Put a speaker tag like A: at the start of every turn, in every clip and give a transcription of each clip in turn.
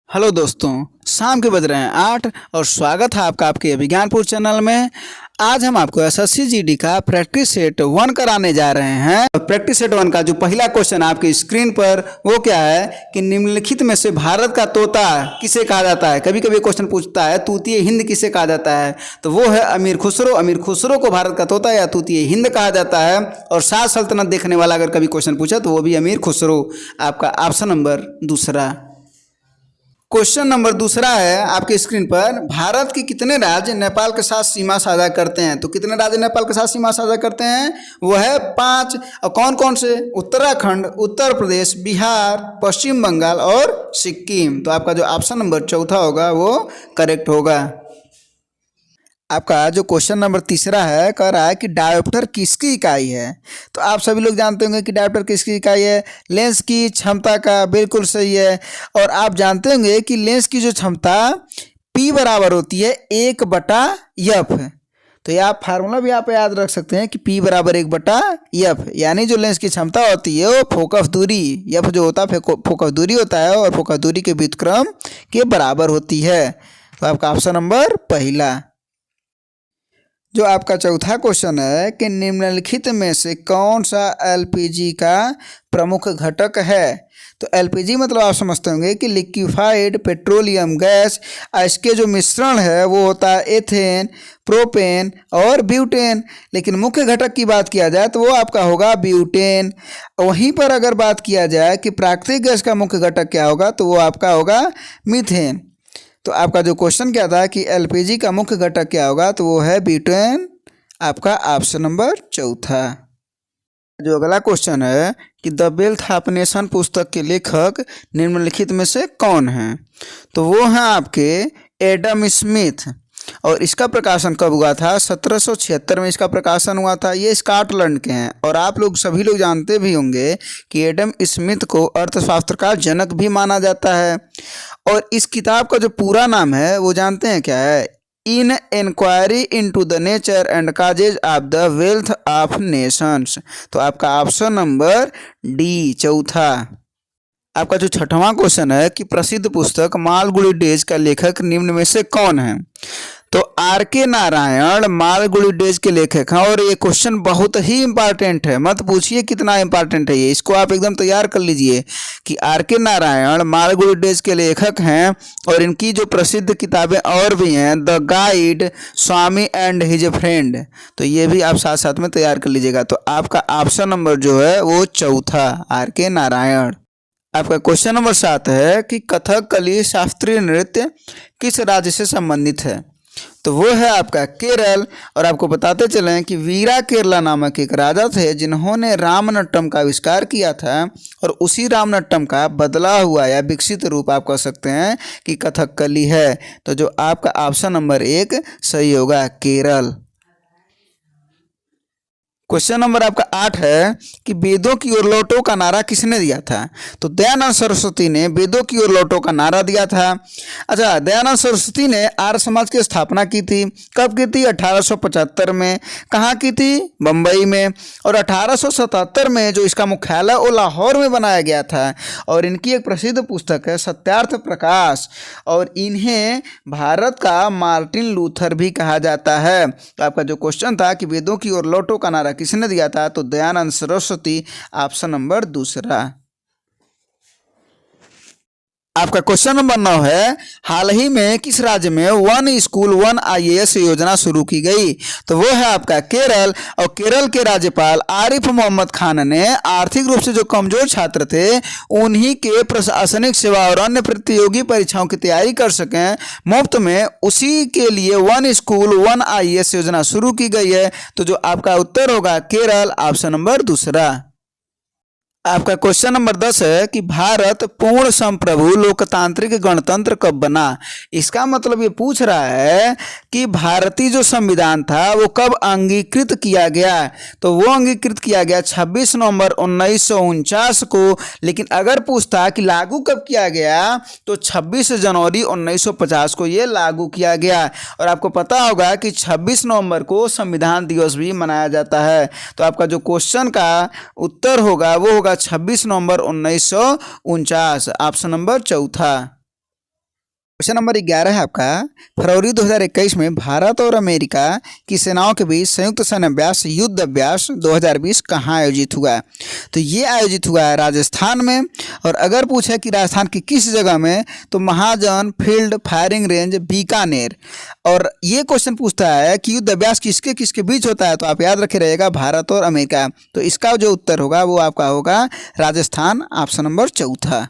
A: Hello दोस्तों, शाम के बज रहे हैं 8 और स्वागत है आपका आपके विज्ञानपुर चैनल में। आज हम आपको एसएससी जीडी का प्रैक्टिस सेट 1 कराने जा रहे हैं। प्रैक्टिस सेट 1 का जो पहला क्वेश्चन आपकी स्क्रीन पर वो क्या है कि निम्नलिखित में से भारत का तोता किसे कहा जाता है। कभी कभी क्वेश्चन पूछता है तूतीय हिंद किसे कहा जाता है, तो वो है अमीर खुसरो। अमीर खुसरो को भारत का तोता या तूतीय हिंद कहा जाता है। और शाह सल्तनत देखने वाला अगर कभी क्वेश्चन पूछा तो वो भी अमीर खुसरो। आपका ऑप्शन नंबर दूसरा। क्वेश्चन नंबर दूसरा है आपके स्क्रीन पर, भारत के कितने राज्य नेपाल के साथ सीमा साझा करते हैं। तो कितने राज्य नेपाल के साथ सीमा साझा करते हैं, वो है 5। और कौन कौन से? उत्तराखंड, उत्तर प्रदेश, बिहार, पश्चिम बंगाल और सिक्किम। तो आपका जो ऑप्शन नंबर चौथा होगा वो करेक्ट होगा। आपका जो क्वेश्चन नंबर तीसरा है, कह रहा है कि डायोप्टर किसकी इकाई है। तो आप सभी लोग जानते होंगे कि डायोप्टर किसकी इकाई है, लेंस की क्षमता का। बिल्कुल सही है। और आप जानते होंगे कि लेंस की जो क्षमता P बराबर होती है 1/F। तो ये आप फार्मूला भी आप याद रख सकते हैं कि P बराबर 1/F, यानी जो लेंस की क्षमता होती है वो फोकस दूरी, F जो होता है फोकस दूरी होता है, और फोकस दूरी के व्युत्क्रम के बराबर होती है। तो आपका ऑप्शन नंबर पहला। जो आपका चौथा क्वेश्चन है कि निम्नलिखित में से कौन सा एलपीजी का प्रमुख घटक है। तो एलपीजी मतलब आप समझते होंगे कि लिक्विफाइड पेट्रोलियम गैस। इसके जो मिश्रण है वो होता है एथेन, प्रोपेन और ब्यूटेन। लेकिन मुख्य घटक की बात किया जाए तो वो आपका होगा ब्यूटेन। वहीं पर अगर बात किया जाए कि प्राकृतिक गैस का मुख्य घटक क्या होगा, तो वो आपका होगा मीथेन। तो आपका जो क्वेश्चन क्या था कि एलपीजी का मुख्य घटक क्या होगा, तो वो है ब्यूटेन। आपका ऑप्शन नंबर चौथा। जो अगला क्वेश्चन है कि द वेल्थ ऑफ नेशन पुस्तक के लेखक निम्नलिखित में से कौन हैं। तो वो हैं आपके एडम स्मिथ। और इसका प्रकाशन कब हुआ था? 1776 में इसका प्रकाशन हुआ था। ये स्कॉटलैंड के हैं। और आप लोग सभी लोग जानते भी होंगे कि एडम स्मिथ को अर्थशास्त्र का जनक भी माना जाता है। और इस किताब का जो पूरा नाम है वो जानते हैं क्या है? In inquiry into the nature and causes of the wealth of nations. तो आपका ऑप्शन नंबर डी चौथा। आपका जो छठवां क्वेश्चन है कि प्रसिद्ध पुस्तक मालगुडी डेज का लेखक निम्न में से कौन है। तो आर.के. नारायण मालगुडी डेज के लेखक हैं। और ये क्वेश्चन बहुत ही इंपॉर्टेंट है, मत पूछिए कितना इंपॉर्टेंट है ये, इसको आप एकदम तैयार कर लीजिए कि आर.के. नारायण मालगुडी डेज के लेखक हैं। और इनकी जो प्रसिद्ध किताबें और भी हैं, the guide, Swami and his friend. तो ये भी आप साथ साथ में तैयार कर लीजिएगा। तो आपका ऑप्शन नंबर जो है वो चौथा, आर.के. नारायण। आपका क्वेश्चन नंबर 7 है कि कथकली शास्त्रीय नृत्य किस राज्य से संबंधित है। तो वो है आपका केरल। और आपको बताते चलें कि वीरा केरला नामक एक राजा थे जिन्होंने रामनट्टम का आविष्कार किया था। और उसी रामनट्टम का बदला हुआ या विकसित रूप आप कह सकते हैं कि कथकली है। तो जो आपका ऑप्शन नंबर 1 सही होगा, केरल। क्वेश्चन नंबर आपका 8 है कि वेदों की ओर लौटो का नारा किसने दिया था। तो दयानंद सरस्वती ने वेदों की ओर लौटो का नारा दिया था। अच्छा, दयानंद सरस्वती ने आर्य समाज की स्थापना की थी। कब की थी? 1875 में। कहाँ की थी? बम्बई में। और 1877 में जो इसका मुख्यालय वो लाहौर में बनाया गया था। और इनकी एक प्रसिद्ध पुस्तक है सत्यार्थ प्रकाश। और इन्हें भारत का मार्टिन लूथर भी कहा जाता है। तो आपका जो क्वेश्चन था कि वेदों की ओर लौटो का नारा किसने दिया था, तो दयानंद सरस्वती, ऑप्शन नंबर दूसरा। आपका क्वेश्चन नंबर 9 है, हाल ही में किस राज्य में वन स्कूल वन आईएएस योजना शुरू की गई। तो वो है आपका केरल। और केरल के राज्यपाल आरिफ मोहम्मद खान ने आर्थिक रूप से जो कमजोर छात्र थे उन्हीं के प्रशासनिक सेवा और अन्य प्रतियोगी परीक्षाओं की तैयारी कर सकें मुफ्त में, उसी के लिए वन स्कूल वन आईएएस योजना शुरू की गई है। तो जो आपका उत्तर होगा केरल, ऑप्शन नंबर दूसरा। आपका क्वेश्चन नंबर 10 है कि भारत पूर्ण संप्रभु लोकतांत्रिक गणतंत्र कब बना। इसका मतलब ये पूछ रहा है कि भारतीय जो संविधान था वो कब अंगीकृत किया गया। तो वो अंगीकृत किया गया 26 नवंबर 1949 को। लेकिन अगर पूछता कि लागू कब किया गया, तो 26 जनवरी 1950 को ये लागू किया गया। और आपको पता होगा कि 26 नवंबर को संविधान दिवस भी मनाया जाता है। तो आपका जो क्वेश्चन का उत्तर होगा वो होगा 26 नवंबर 1949, ऑप्शन नंबर चौथा। क्वेश्चन नंबर 11 है आपका, फरवरी 2021 में भारत और अमेरिका की सेनाओं के बीच संयुक्त सैन्य अभ्यास युद्ध अभ्यास 2020 कहाँ आयोजित हुआ है? तो ये आयोजित हुआ है राजस्थान में। और अगर पूछा कि राजस्थान की किस जगह में, तो महाजन फील्ड फायरिंग रेंज बीकानेर। और ये क्वेश्चन पूछता है कि युद्ध अभ्यास किसके किसके बीच होता है, तो आप याद रखे रहेगा भारत और अमेरिका। तो इसका जो उत्तर होगा वो आपका होगा राजस्थान, ऑप्शन नंबर चौथा।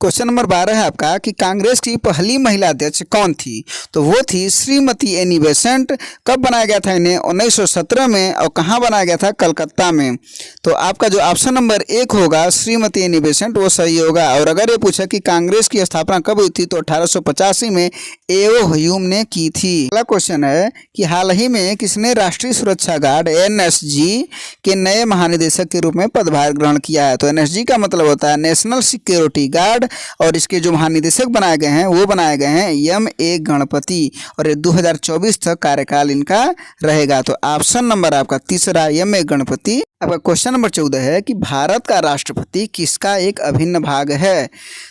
A: क्वेश्चन नंबर 12 है आपका कि कांग्रेस की पहली महिला अध्यक्ष कौन थी? तो वो थी श्रीमती एनी बेसेंट। कब बनाया गया था इन्हें? 1917 में। और कहाँ बनाया गया था? कलकत्ता में। तो आपका जो ऑप्शन नंबर 1 होगा श्रीमती एनी बेसेंट, वो सही होगा। और अगर ये पूछा कि कांग्रेस की स्थापना कब हुई थी, तो 1885 में एओ ह्यूम ने की थी। अगला क्वेश्चन है कि हाल ही में किसने राष्ट्रीय सुरक्षा गार्ड एनएसजी के नए महानिदेशक के रूप में पदभार ग्रहण किया है? तो एनएसजी का मतलब होता है नेशनल सिक्योरिटी गार्ड, और इसके जो महानिदेशक बनाए गए हैं वो बनाए गए हैं एम.ए. गणपति। और ये 2024 तक कार्यकाल इनका रहेगा। तो ऑप्शन नंबर आपका तीसरा एम.ए. गणपति। आपका क्वेश्चन नंबर 14 है कि भारत का राष्ट्रपति किसका एक अभिन्न भाग है?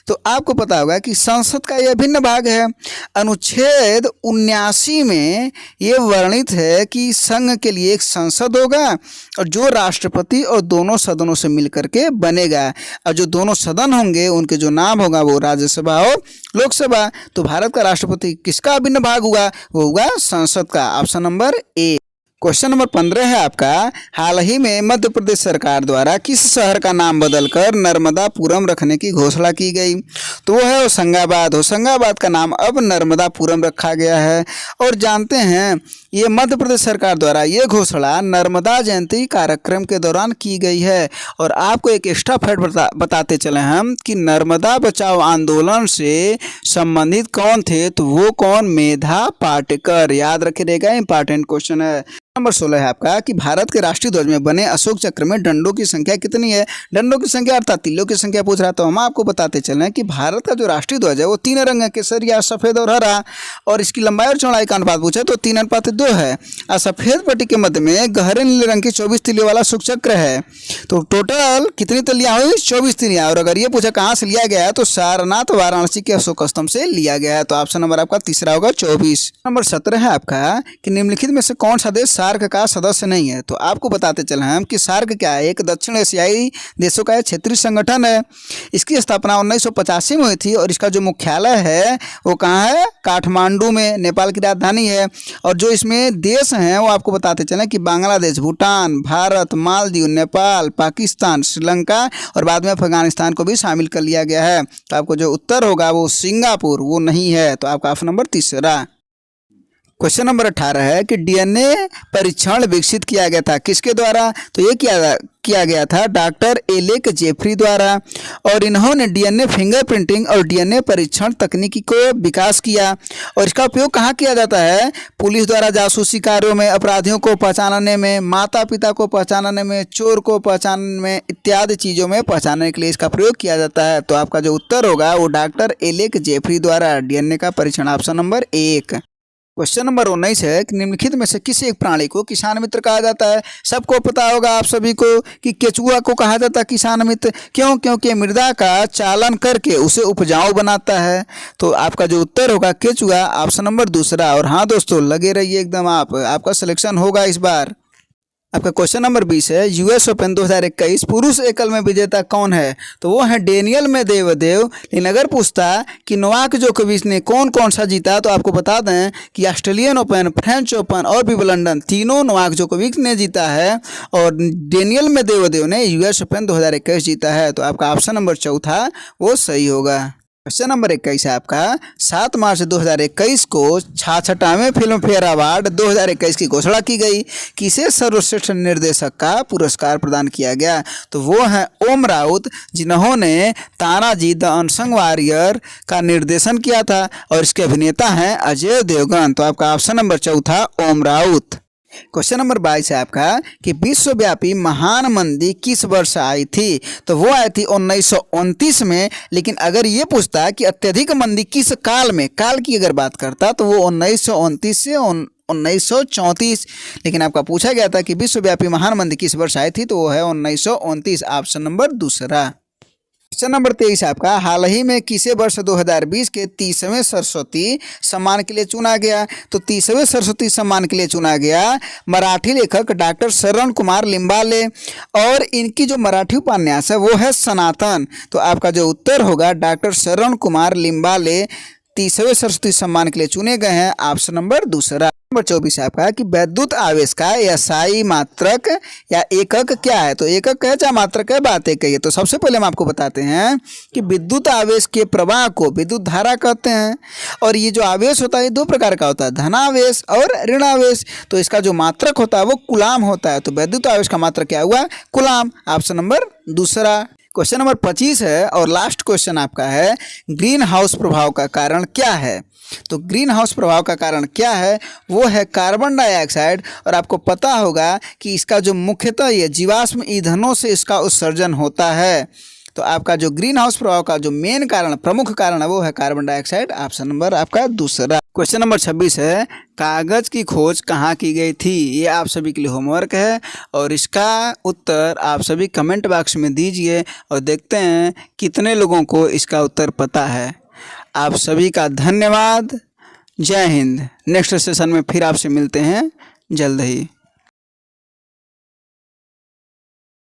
A: तो आपको पता होगा कि संसद का यह अभिन्न भाग है। अनुच्छेद 79 में ये वर्णित है कि संघ के लिए एक संसद होगा, और जो राष्ट्रपति और दोनों सदनों से मिलकर के बनेगा। और जो दोनों सदन होंगे उनके जो नाम होगा वो राज्यसभा और लोकसभा। तो भारत का राष्ट्रपति किसका अभिन्न भाग हुआ? वो होगा संसद का, option number A. Question number 15 है आपका, हाल ही में मध्य प्रदेश सरकार द्वारा किस शहर का नाम बदलकर नर्मदापुरम रखने की घोषणा की गई? तो वो है होशंगाबाद। होशंगाबाद का नाम अब नर्मदापुरम रखा गया है। और जानते हैं ये मध्य प्रदेश सरकार द्वारा ये घोषणा नर्मदा जयंती कार्यक्रम के दौरान की गई है। और आपको एक एक्स्ट्रा फैक्ट बताते चले हम कि नर्मदा बचाओ आंदोलन से संबंधित कौन थे? तो वो कौन? मेधा पाटेकर। याद रखिएगा, इंपॉर्टेंट क्वेश्चन है। नंबर 16 है आपका कि भारत के राष्ट्रीय ध्वज में बने अशोक चक्र में डंडों की संख्या कितनी है? डंडों की संख्या अर्थात तिल्लों की संख्या पूछ रहा। तो हम आपको बताते चलें कि भारत का जो राष्ट्रीय ध्वज है वो 3 रंग है, केसरिया, सफेद और हरा। और इसकी लंबाई और चौड़ाई का अनुपात पूछे तो 3:2 है। और सफेद पट्टी के मध्य में गहरे नीले रंग की 24 तिल्लियों वाला अशोक चक्र है। तो टोटल कितनी तिल्लियां हुई? 24 तिल्लियां। और अगर ये पूछा कहाँ से लिया गया है, तो सारनाथ वाराणसी के अशोक स्तंभ से लिया गया है। तो ऑप्शन नंबर आपका तीसरा होगा 24। नंबर 17 है आपका कि निम्नलिखित में से कौन सा देश सार्क का सदस्य नहीं है? तो आपको बताते चले हम कि सार्क क्या है? एक दक्षिण एशियाई देशों का क्षेत्रीय संगठन है। इसकी स्थापना 1985 में हुई थी। और इसका जो मुख्यालय है वो कहाँ है? काठमांडू में, नेपाल की राजधानी है। और जो इसमें देश हैं वो आपको बताते चलें कि बांग्लादेश, भूटान, भारत, मालदीव, नेपाल, पाकिस्तान, श्रीलंका और बाद में अफगानिस्तान को भी शामिल कर लिया गया है। तो आपको जो उत्तर होगा वो सिंगापुर, वो नहीं है। तो आपका ऑप्शन नंबर तीसरा। क्वेश्चन नंबर 18 है कि डीएनए परीक्षण विकसित किया गया था किसके द्वारा? तो ये किया गया था डॉक्टर एलेक जेफरी द्वारा। और इन्होंने डीएनए फिंगरप्रिंटिंग और डीएनए परीक्षण तकनीकी को विकास किया। और इसका उपयोग कहाँ किया जाता है? पुलिस द्वारा जासूसी कार्यों में, अपराधियों को पहचानने में, माता पिता को पहचानने में, चोर को पहचानने में, इत्यादि चीज़ों में पहचानने के लिए इसका प्रयोग किया जाता है। तो आपका जो उत्तर होगा वो डॉक्टर एलेक जेफरी द्वारा डीएनए का परीक्षण, ऑप्शन नंबर 1। क्वेश्चन नंबर 19 है कि निम्नलिखित में से किसी एक प्राणी को किसान मित्र कहा जाता है? सबको पता होगा आप सभी को कि केचुआ को कहा जाता है किसान मित्र। क्यों? क्योंकि मृदा का चालन करके उसे उपजाऊ बनाता है। तो आपका जो उत्तर होगा केचुआ, ऑप्शन नंबर दूसरा। और हाँ दोस्तों, लगे रहिए एकदम, आपका सिलेक्शन होगा इस बार। आपका क्वेश्चन नंबर 20 है, यूएस ओपन 2021 पुरुष एकल में विजेता कौन है? तो वो है डेनियल मेदवेदेव। लेकिन अगर पूछता कि नोवाक जोकोविच ने कौन कौन सा जीता, तो आपको बता दें कि ऑस्ट्रेलियन ओपन, फ्रेंच ओपन और विंबलडन तीनों नोवाक जोकोविच ने जीता है। और डेनियल मेदवेदेव ने यूएस ओपन 2021 जीता है। तो आपका ऑप्शन नंबर चौथा वो सही होगा। क्वेश्चन नंबर 21 है आपका, 7 मार्च 2021 को 66वें फिल्म फेयर अवार्ड 2021 की घोषणा की गई। किसे सर्वश्रेष्ठ निर्देशक का पुरस्कार प्रदान किया गया? तो वो हैं ओम राउत, जिन्होंने तानाजी द अनसंग वॉरियर का निर्देशन किया था। और इसके अभिनेता हैं अजय देवगन। तो आपका ऑप्शन नंबर चौथा ओम राउत। क्वेश्चन नंबर 22 है आपका कि विश्वव्यापी महान मंदी किस वर्ष आई थी? तो वो आई थी 1929 में। लेकिन अगर ये पूछता कि अत्यधिक मंदी किस काल में, काल की अगर बात करता, तो वो 1929 से 1934। लेकिन आपका पूछा गया था कि विश्वव्यापी महान मंदी किस वर्ष आई थी, तो वो है 1929, ऑप्शन नंबर दूसरा। क्वेश्चन नंबर 23 आपका, हाल ही में किसे वर्ष 2020 के 30वें सरस्वती सम्मान के लिए चुना गया? तो 30वें सरस्वती सम्मान के लिए चुना गया मराठी लेखक डॉक्टर शरण कुमार लिम्बाले, और इनकी जो मराठी उपन्यास है वो है सनातन। तो आपका जो उत्तर होगा डॉक्टर शरण कुमार लिम्बाले 30वें सरस्वती सम्मान के लिए चुने गए हैं, ऑप्शन नंबर दूसरा। नंबर 24 आपका कि वैद्युत आवेश का एसआई मात्रक या एकक क्या है? तो एकक है चाहे मात्रक है, बात एक है। तो सबसे पहले हम आपको बताते हैं कि विद्युत आवेश के प्रवाह को विद्युत धारा कहते हैं, और ये जो आवेश होता है 2 प्रकार का होता है, धनावेश और ऋणावेश। तो इसका जो मात्रक होता है वो कुलाम होता है। तो वैद्युत आवेश का मात्रक क्या हुआ? कुलाम, ऑप्शन नंबर दूसरा। क्वेश्चन नंबर 25 है और लास्ट क्वेश्चन आपका है, ग्रीन हाउस प्रभाव का कारण क्या है? तो ग्रीन हाउस प्रभाव का कारण क्या है? वो है कार्बन डाइऑक्साइड, और आपको पता होगा कि इसका जो मुख्यतः ये जीवाश्म ईंधनों से इसका उत्सर्जन होता है। तो आपका जो ग्रीन हाउस प्रभाव का जो मेन कारण, प्रमुख कारण है वो है कार्बन डाइऑक्साइड, ऑप्शन नंबर आपका दूसरा। क्वेश्चन नंबर 26 है, कागज की खोज कहाँ की गई थी? ये आप सभी के लिए होमवर्क है, और इसका उत्तर आप सभी कमेंट बॉक्स में दीजिए और देखते हैं कितने लोगों को इसका उत्तर पता है। आप सभी का धन्यवाद। जय हिंद। नेक्स्ट सेशन में फिर आपसे मिलते हैं जल्द ही।